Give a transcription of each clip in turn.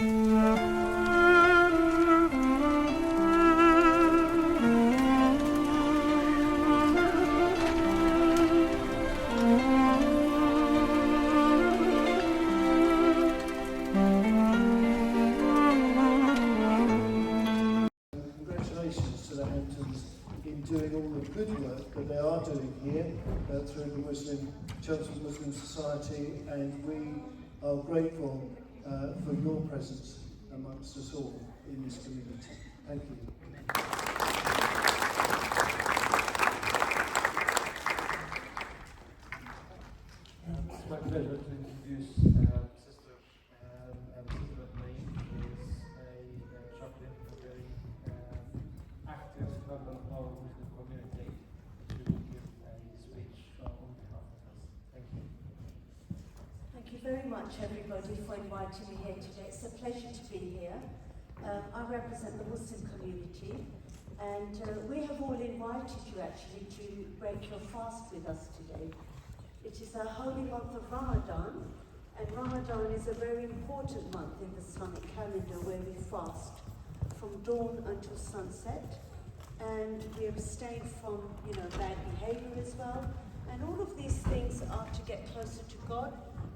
Congratulations to the Hamptons in doing all the good work that they are doing here through the Chelmsford Muslim Society, and we are grateful for your presence amongst us all in this community. Thank you. It's my pleasure to introduce Sister Naeem, who is a chaplain, a very active member of our Muslim community, to give a speech on behalf of us. Thank you. Thank you very much, everybody, for inviting me here today. It's a pleasure to be here. I represent the Muslim community, and we have all invited you actually to break your fast with us today. It is a holy month of Ramadan, and Ramadan is a very important month in the Islamic calendar where we fast from dawn until sunset, and we abstain from, bad behavior as well. And all of these things are to get closer to God,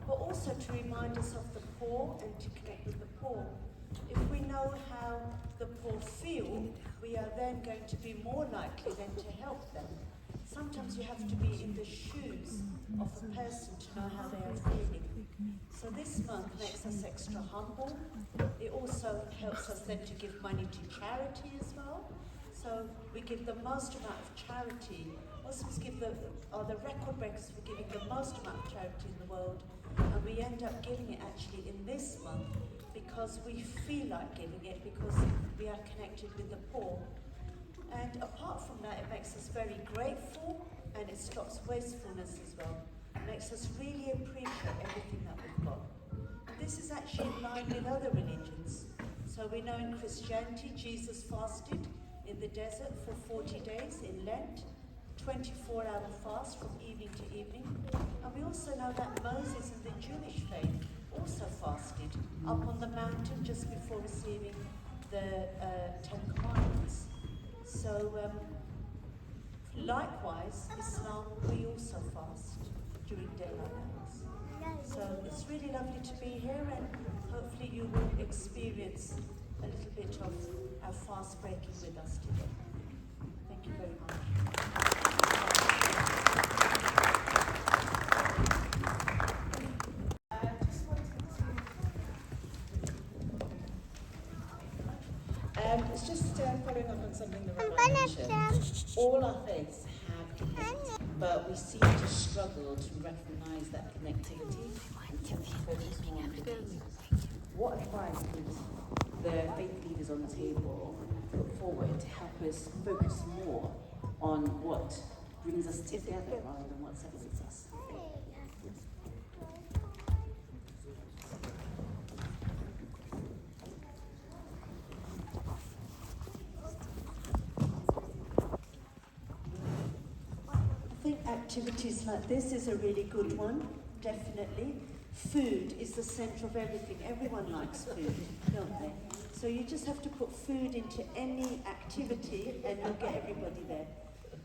but also to remind us of the poor and to connect with the poor. If we know how the poor feel, we are then going to be more likely then to help them. Sometimes you have to be in the shoes of a person to know how they are feeling. So this month makes us extra humble. It also helps us then to give money to charity as well. So we give the most amount of charity. Muslims are the record breakers for giving the most amount of charity in the world. And we end up giving it actually in this month because we feel like giving it, because we are connected with the poor. And apart from that, it makes us very grateful, and it stops wastefulness as well. It makes us really appreciate everything that we've got. And this is actually in line with other religions. So we know in Christianity, Jesus fasted in the desert for 40 days in Lent, 24-hour fast from evening to evening. And we also know that Moses in the Jewish faith also fasted up on the mountain just before receiving the Ten Commandments. So, likewise, Islam, we also fast during daylight hours. So it's really lovely to be here, and hopefully you will experience a little bit of our fast breaking with us today. Thank you very much. It's just following up on something that Rabbi mentioned. All our faiths have connectivity, but we seem to struggle to recognise that connectivity and tend to focus more on division. What advice would the faith leaders on the table put forward to help us focus more on what brings us together rather than what separates us? I think activities like this is a really good one, definitely. Food is the centre of everything. Everyone likes food, don't they? So you just have to put food into any activity and you'll get everybody there.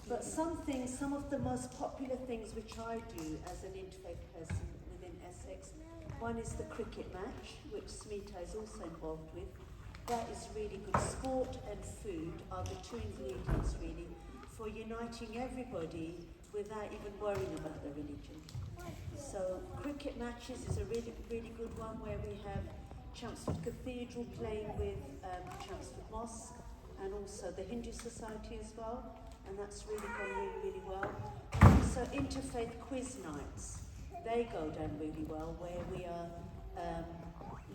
But some of the most popular things which I do as an interfaith person within Essex, one is the cricket match, which Smita is also involved with. That is really good. Sport and food are the two ingredients really for uniting everybody without even worrying about the religion. So cricket matches is a really, really good one where we have Chelmsford Cathedral playing with Chelmsford Mosque and also the Hindu Society as well, and that's really gone really, really well. And also interfaith quiz nights, they go down really well, where we are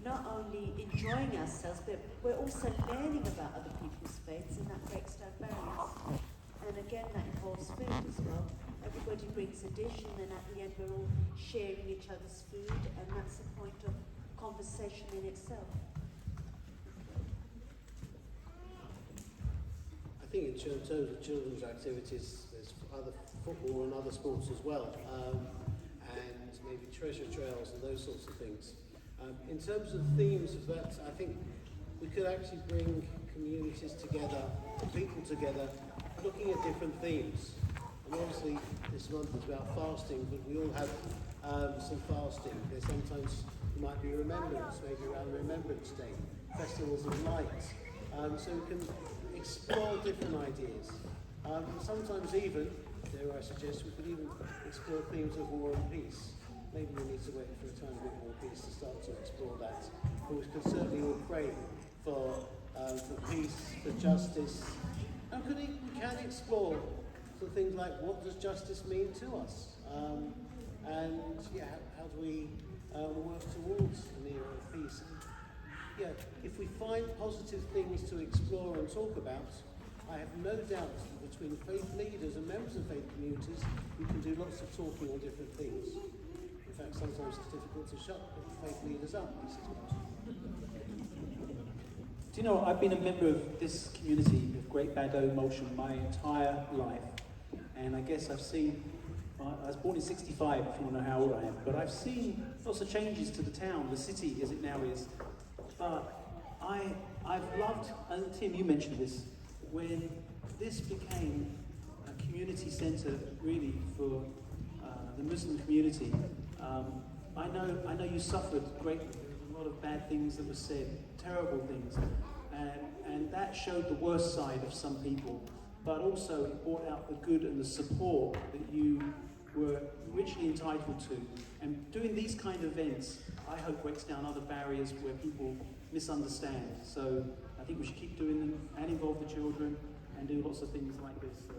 not only enjoying ourselves, but we're also learning about other people's faiths, and that breaks down barriers. And again, that involves food as well. Everybody brings a dish, and then at the end we're all sharing each other's food, and that's a point of conversation in itself. I think in terms of children's activities, there's other football and other sports as well, and maybe treasure trails and those sorts of things. In terms of themes of that, I think we could actually bring communities together, people together, looking at different themes. And obviously this month is about fasting, but we all have some fasting. There's sometimes it might be remembrance, maybe around Remembrance Day, festivals of light. So we can explore different ideas. And sometimes even, dare I suggest, we could even explore themes of war and peace. Maybe we need to wait for a tiny bit more peace to start to explore that. But we can certainly all pray for peace, for justice. And we can explore the things like, what does justice mean to us? And yeah, how do we work towards an era of peace? And, yeah, if we find positive things to explore and talk about, I have no doubt that between faith leaders and members of faith communities, we can do lots of talking on different things. In fact, sometimes it's difficult to shut faith leaders up. Do you know, I've been a member of this community of Great Baddow Motion my entire life. And I guess I've seen, I was born in 65, if you want to know how old I am, but I've seen lots of changes to the town, the city as it now is. But I've loved, and Tim, you mentioned this, when this became a community centre really for the Muslim community. I know you suffered greatly. There was a lot of bad things that were said, terrible things, and that showed the worst side of some people. But also it brought out the good and the support that you were richly entitled to. And doing these kind of events, I hope, breaks down other barriers where people misunderstand. So I think we should keep doing them and involve the children and do lots of things like this. So.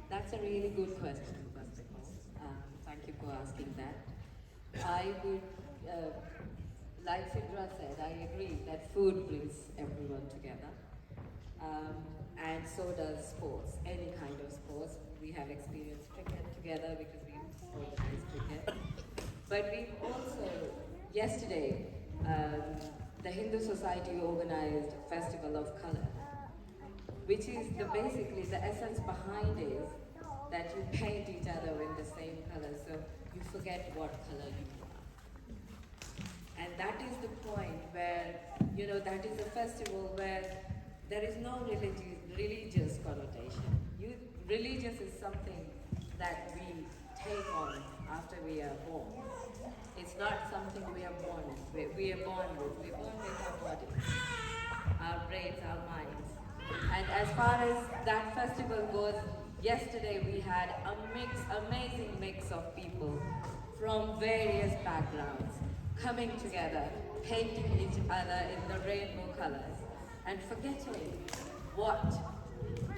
That's a really good question, first of all. Thank you for asking that. I would, like Sidra said, I agree that food brings everyone together. And so does sports, any kind of sports. We have experienced cricket together because we organize cricket. But we also, yesterday, the Hindu Society organized Festival of Color, which is basically the essence behind it, that you paint each other in the same color, so you forget what color you are. And that is the point where, that is a festival where there is no religious connotation. Religious is something that we take on after we are born. It's not something we are born with. We are born with. We're born with our bodies, our brains, our minds. And as far as that festival goes, yesterday we had amazing mix of people from various backgrounds coming together, painting each other in the rainbow colors, and forgetting what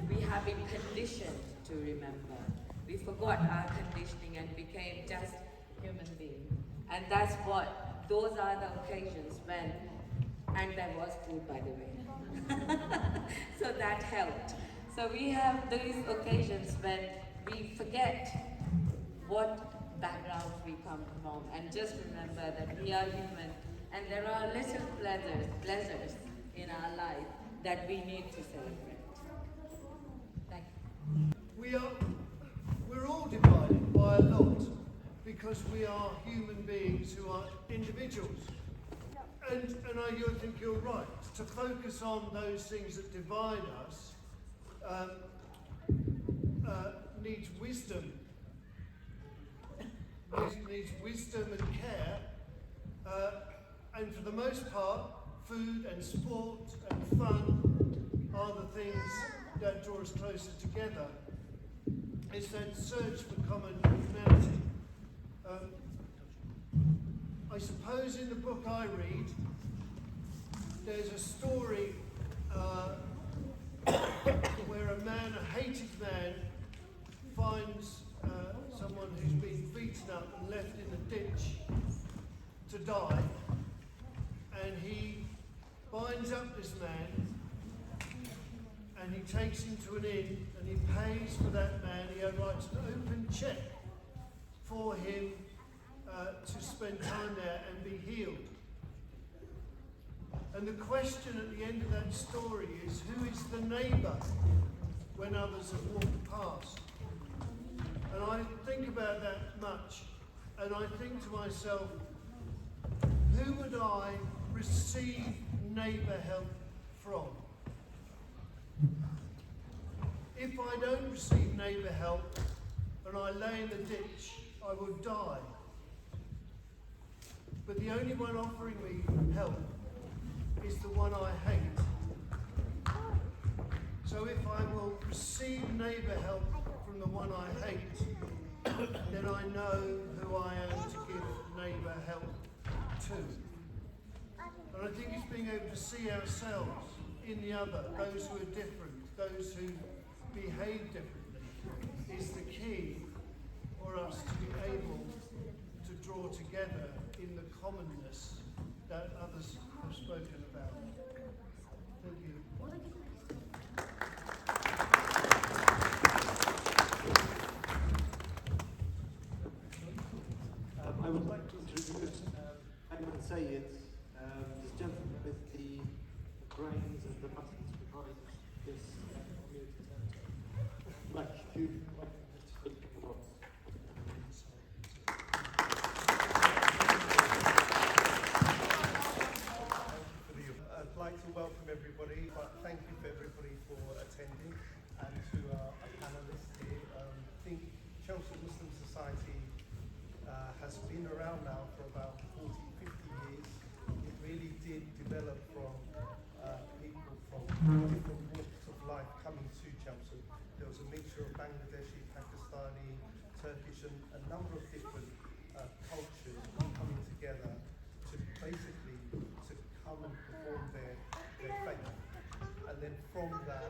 we have been conditioned to remember. We forgot our conditioning and became just human beings. And those are the occasions when, and there was food, by the way. So that helped. So we have these occasions when we forget what background we come from and just remember that we are human and there are little pleasures in our life that we need to celebrate. Thank you. We're all divided by a lot because we are human beings who are individuals. And I think you're right. To focus on those things that divide us needs wisdom. Needs wisdom and care. And for the most part, food and sport and fun are the things that draw us closer together. It's that search for common humanity. I suppose in the book I read, there's a story where a hated man, finds someone who's been beaten up and left in a ditch to die, and he binds up this man and he takes him to an inn and he pays for that man. He writes an open check for him to spend time there and be healed. And the question at the end of that story is, who is the neighbour when others have walked past? And I think about that much, and I think to myself, who would I receive neighbour help from? If I don't receive neighbour help and I lay in the ditch, I will die. But the only one offering me help is the one I hate. So if I will receive neighbour help from the one I hate, then I know who I am to give neighbour help to. And I think it's being able to see ourselves in the other, those who are different, those who behave differently, is the key for us to be able to draw together in the commonness that others have spoken about. Thank you. I would like to introduce Ayman Sayed, this gentleman with the brains and the buttons behind this community centre. Much to I'd like to welcome everybody, but thank you for everybody for attending, and to our panellists here. I think Chelsea Muslim Society has been around now for about 40, 50 years. It really did develop from people from different walks of life coming to Chelsea. There was a mixture of Bangladeshi, Pakistani, Turkish, and a number of different cultures coming together to basically to come and perform their faith. And then from that,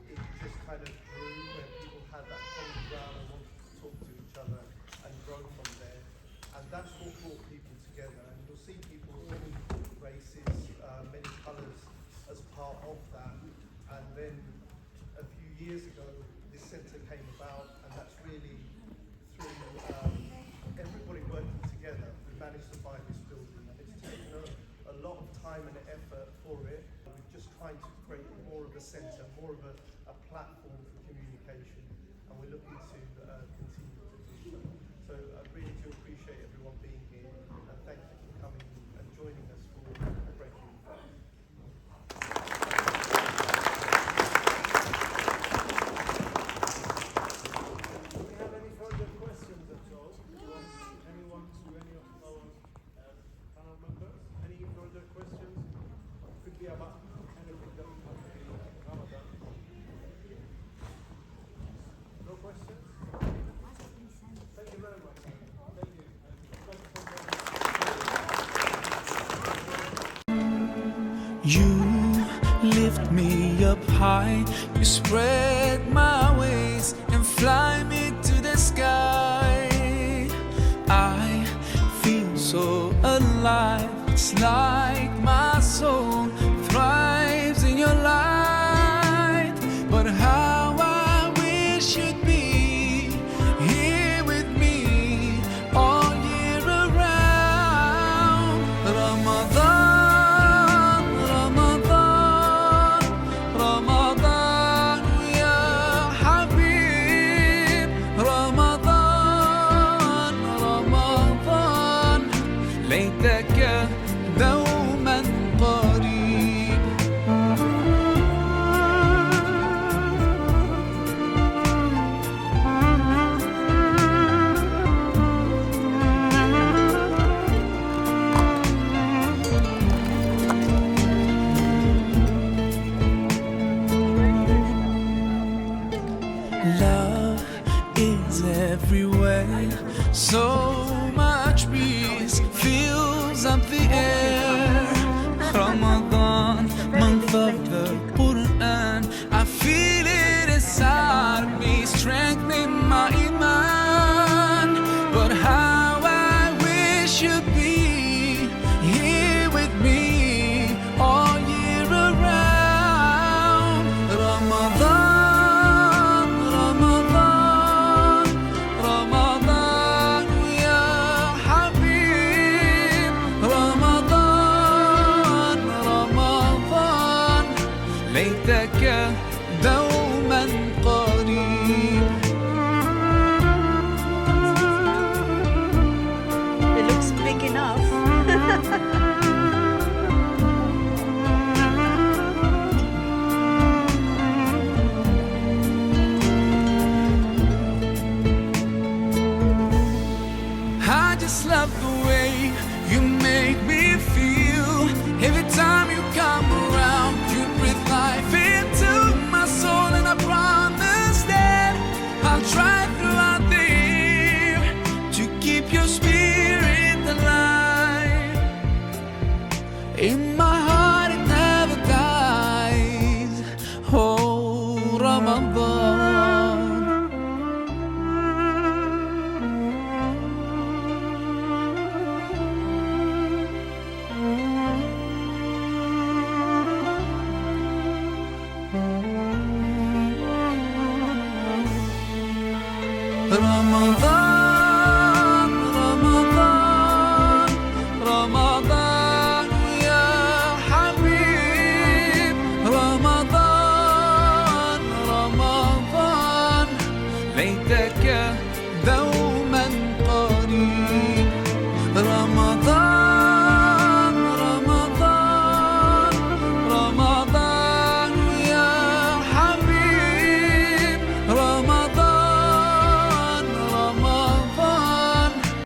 it just kind of grew where people had that common ground and wanted to talk to each other and grow from there. And that's what brought people together. And you'll see people of many races, many colours as part of that. And then a few years ago, this centre came about, and that's really through everybody working together. We managed to buy this building, and it's taken a lot of time and effort for it. We're just trying to create more of a centre, more of a platform for communication, and we're looking to continue to do so. So I really do appreciate everyone being here, and thank you for coming and joining us for Breaking the Fast. Do we have any further questions at all? Anyone to any of our panel members? Any further questions? Could be about anything that we have in Ramadan. No questions? Thank you very much. Thank you. You lift me up high, you spread my wings and fly me to the sky. I feel so alive, it's like my soul thrives in your light. But how I wish you'd be here with me all year around. Ramadan, Ramadan, Ramadan, ya Habib. Ramadan, Ramadan, ليتك دوما قريب. Love is everywhere, so much peace fills up the air. Ramadan, month of the Quran, I feel it inside me, strengthening my iman. But how I wish you'd be here with me all year around. Ramadan, Ramadan, Ramadan, ya Habib. Ramadan. In my heart it never dies. Oh, Ramadan. Ramadan.